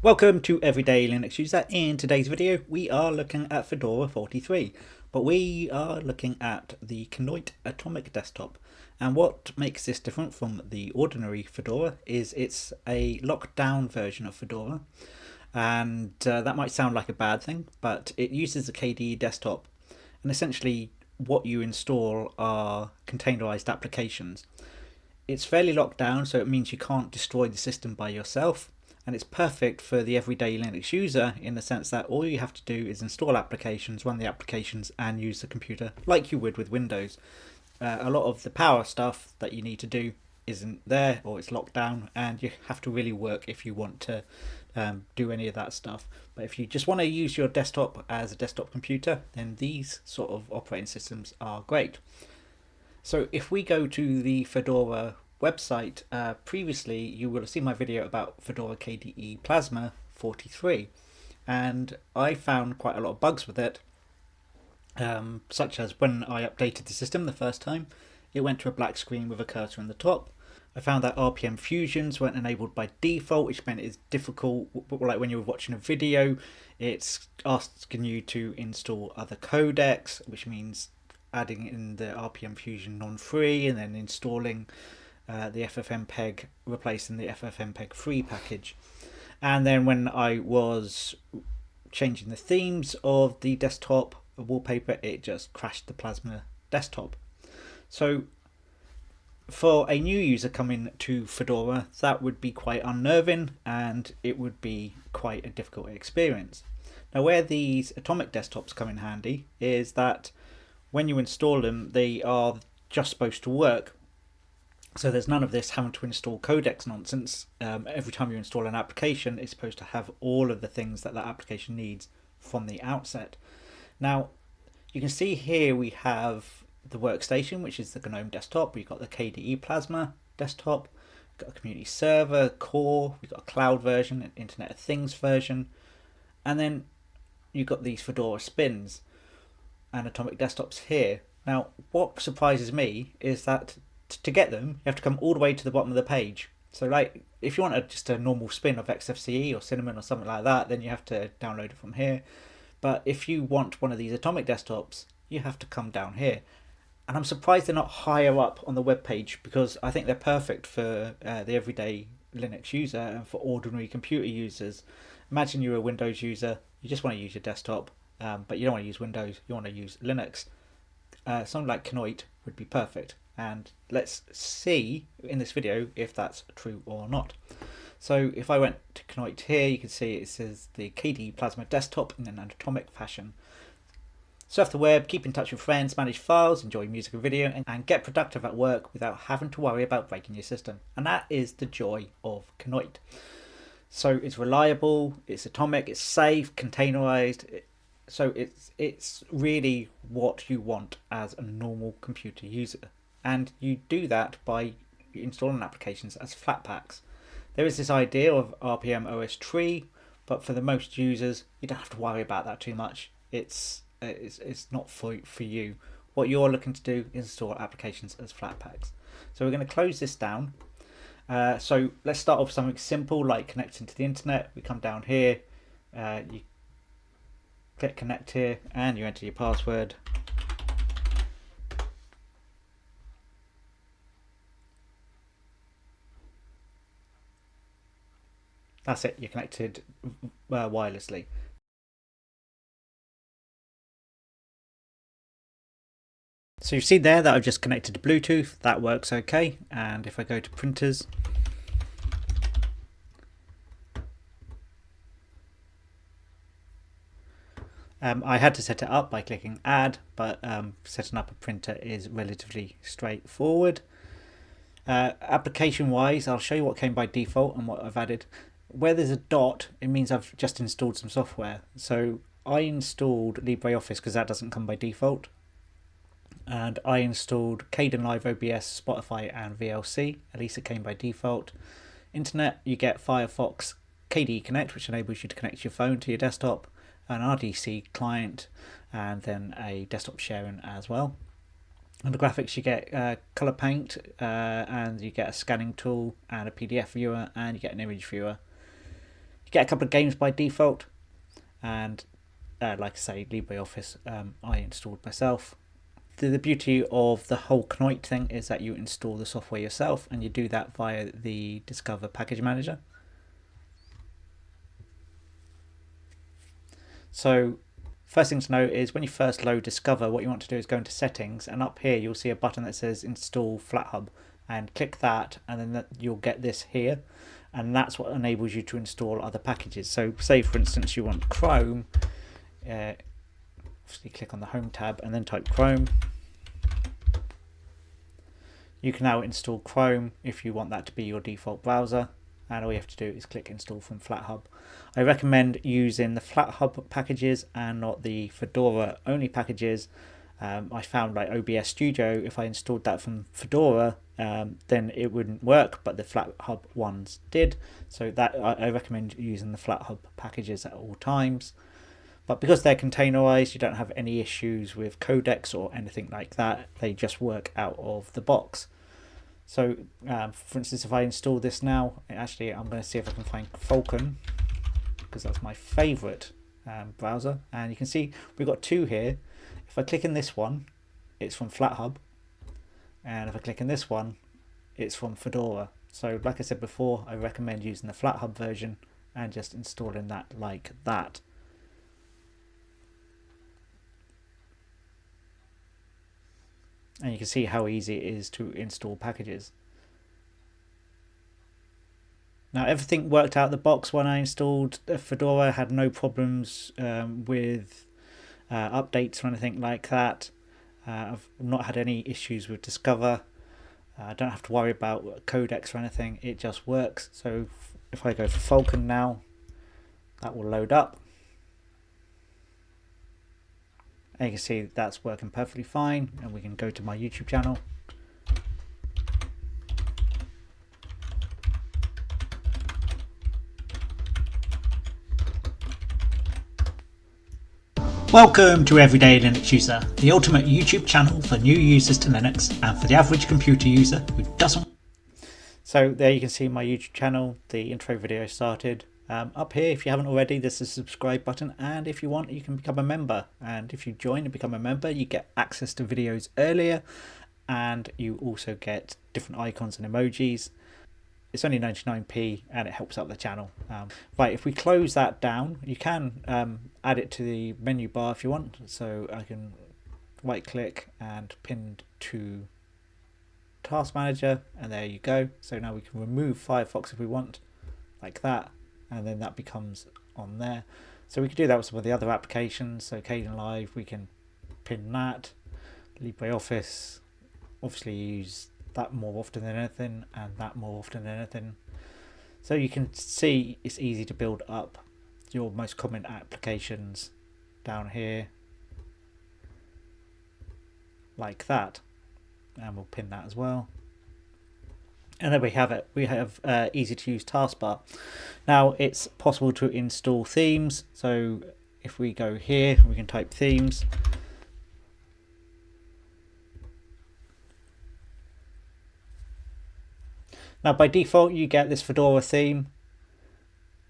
Welcome to Everyday Linux User. In today's video we are looking at Fedora 43, but we are looking at the Kenoite Atomic desktop. And what makes this different from the ordinary Fedora is it's a locked down version of Fedora, and that might sound like a bad thing, but it uses the KDE desktop, and essentially what you install are containerized applications. It's fairly locked down, so it means you can't destroy the system by yourself. And it's perfect for the everyday Linux user in the sense that all you have to do is install applications, run the applications, and use the computer like you would with Windows. A lot of the power stuff that you need to do isn't there, or it's locked down, and you have to really work if you want to do any of that stuff. But if you just want to use your desktop as a desktop computer, then these sort of operating systems are great. So if we go to the Fedora website, previously you will have seen my video about Fedora KDE Plasma 43, and I found quite a lot of bugs with it, such as when I updated the system the first time, it went to a black screen with a cursor in the top. I found that RPM fusions weren't enabled by default, which meant it's difficult, like when you're watching a video, it's asking you to install other codecs, which means adding in the RPM fusion non-free and then installing the FFmpeg, replacing the FFmpeg free package. And then when I was changing the themes of the desktop wallpaper, it just crashed the Plasma desktop. So for a new user coming to Fedora, that would be quite unnerving and it would be quite a difficult experience. Now, where these Atomic desktops come in handy is that when you install them, they are just supposed to work. So there's none of this having to install codecs nonsense. Every time you install an application, it's supposed to have all of the things that that application needs from the outset. Now, you can see here we have the workstation, which is the GNOME desktop. We've got the KDE Plasma desktop, we've got a community server, core, we've got a cloud version, an Internet of Things version, and then you've got these Fedora spins and Atomic desktops here. Now, what surprises me is that to get them, you have to come all the way to the bottom of the page. So like, if you want just a normal spin of XFCE or Cinnamon or something like that, then you have to download it from here. But if you want one of these Atomic desktops, you have to come down here. And I'm surprised they're not higher up on the web page, because I think they're perfect for the everyday Linux user and for ordinary computer users. Imagine you're a Windows user, you just want to use your desktop, but you don't want to use Windows, you want to use Linux. Something like Kinoite would be perfect. And let's see in this video if that's true or not. So if I went to Kinoite here, you can see it says the KDE Plasma desktop in an Atomic fashion. Surf the web, keep in touch with friends, manage files, enjoy music and video, and get productive at work without having to worry about breaking your system. And that is the joy of Kenoite. So it's reliable, it's atomic, it's safe, containerized. So it's really what you want as a normal computer user. And you do that by installing applications as Flatpaks. There is this idea of RPM OS tree, but for the most users, you don't have to worry about that too much. It's not for you. What you're looking to do is install applications as Flatpaks. So we're going to close this down. So let's start off with something simple like connecting to the internet. We come down here, you click connect here, and you enter your password. That's it, you're connected wirelessly. So you see there that I've just connected to Bluetooth, that works okay. And if I go to printers, I had to set it up by clicking add, but setting up a printer is relatively straightforward. Application wise, I'll show you what came by default and what I've added. Where there's a dot, it means I've just installed some software. So I installed LibreOffice because that doesn't come by default. And I installed Kdenlive OBS, Spotify and VLC, at least it came by default. Internet, you get Firefox KDE Connect, which enables you to connect your phone to your desktop, an RDC client, and then a desktop sharing as well. On the graphics, you get color paint, and you get a scanning tool and a PDF viewer, and you get an image viewer. You get a couple of games by default, and like I say, LibreOffice I installed myself. The beauty of the whole Kenoite thing is that you install the software yourself, and you do that via the Discover Package Manager. So first thing to note is when you first load Discover, what you want to do is go into Settings, and up here you'll see a button that says Install FlatHub, and click that, and then you'll get this here, and that's what enables you to install other packages. So say for instance you want Chrome, obviously click on the Home tab and then type Chrome. You can now install Chrome if you want that to be your default browser, and all you have to do is click install from FlatHub. I recommend using the FlatHub packages and not the Fedora only packages. I found like OBS Studio, if I installed that from Fedora, then it wouldn't work, but the FlatHub ones did. So that I recommend using the FlatHub packages at all times. But because they're containerized, you don't have any issues with codecs or anything like that. They just work out of the box. So for instance, if I install this now, actually I'm going to see if I can find Falcon, because that's my favorite browser, and you can see we've got two here. If I click in this one, it's from FlatHub, and if I click in this one, it's from Fedora. So like I said before, I recommend using the FlatHub version and just installing that like that. And you can see how easy it is to install packages. Now everything worked out of the box when I installed Fedora. I had no problems with updates or anything like that. I've not had any issues with Discover. I don't have to worry about codecs or anything. It just works. So if I go for Falcon now, that will load up. And you can see that's working perfectly fine, and we can go to my YouTube channel. Welcome to Everyday Linux User, the ultimate YouTube channel for new users to Linux and for the average computer user who doesn't. So there you can see my YouTube channel, the intro video started. Up here, if you haven't already, there's a subscribe button, and if you want, you can become a member. And if you join and become a member, you get access to videos earlier, and you also get different icons and emojis. It's only 99p, and it helps out the channel. Right, if we close that down, you can add it to the menu bar if you want. So I can right click and pin to Task Manager, and there you go. So now we can remove Firefox if we want, like that. And then that becomes on there. So we could do that with some of the other applications. So Kdenlive, we can pin that. LibreOffice, obviously use that more often than anything, and that more often than anything. So you can see it's easy to build up your most common applications down here, like that. And we'll pin that as well. And then we have it. We have easy to use taskbar. Now it's possible to install themes. So if we go here, we can type themes. Now by default, you get this Fedora theme,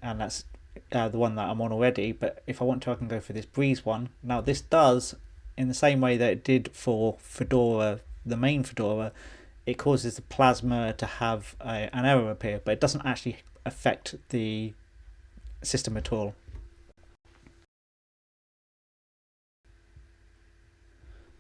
and that's the one that I'm on already. But if I want to, I can go for this Breeze one. Now this does, in the same way that it did for Fedora, the main Fedora, it causes the Plasma to have an error appear, but it doesn't actually affect the system at all.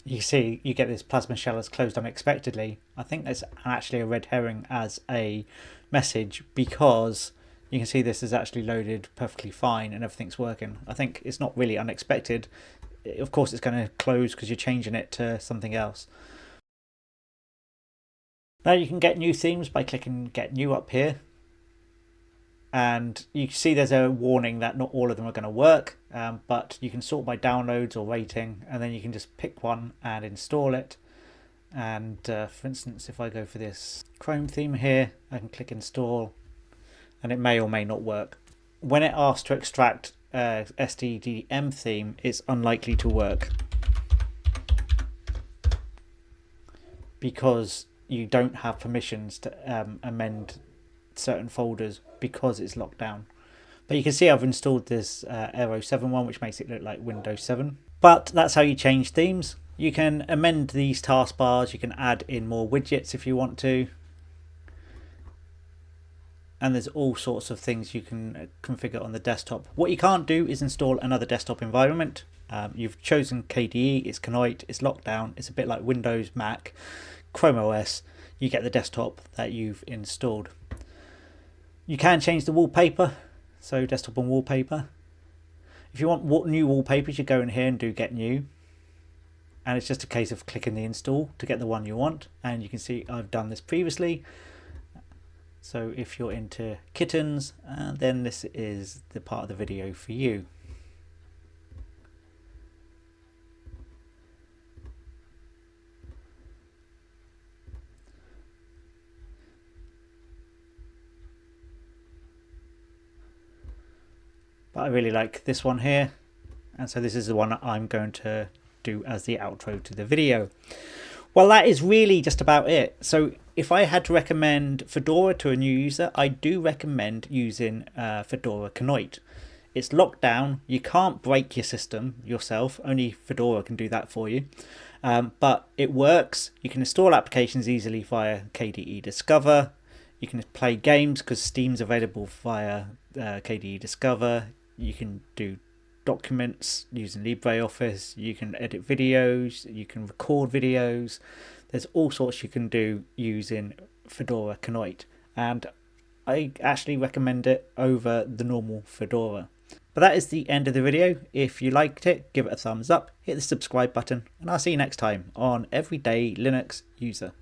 You see, you get this Plasma shell is closed unexpectedly. I think that's actually a red herring as a message, because you can see this is actually loaded perfectly fine and everything's working. I think it's not really unexpected. Of course it's going to close because you're changing it to something else. Now you can get new themes by clicking Get New up here, and you can see there's a warning that not all of them are going to work, but you can sort by downloads or rating, and then you can just pick one and install it. And for instance, if I go for this Chrome theme here, I can click install, and it may or may not work. When it asks to extract SDDM theme, it's unlikely to work, because you don't have permissions to amend certain folders because it's locked down. But you can see I've installed this Aero 7 one, which makes it look like Windows 7. But that's how you change themes. You can amend these taskbars, you can add in more widgets if you want to. And there's all sorts of things you can configure on the desktop. What you can't do is install another desktop environment. You've chosen KDE, it's Kenoite, it's locked down, it's a bit like Windows, Mac, Chrome OS. You get the desktop that you've installed. You can change the wallpaper, so desktop and wallpaper. If you want new wallpapers, you go in here and do get new. And it's just a case of clicking the install to get the one you want. And you can see I've done this previously. So if you're into kittens, then this is the part of the video for you. But I really like this one here, and so this is the one I'm going to do as the outro to the video. Well, that is really just about it. So if I had to recommend Fedora to a new user, I do recommend using Fedora Kinoite. It's locked down, you can't break your system yourself, only Fedora can do that for you. But it works, you can install applications easily via KDE Discover, you can play games because Steam's available via KDE Discover, you can do documents using LibreOffice, you can edit videos, you can record videos. There's all sorts you can do using Fedora Kinoite, and I actually recommend it over the normal Fedora. But that is the end of the video. If you liked it, give it a thumbs up, hit the subscribe button, and I'll see you next time on Everyday Linux User.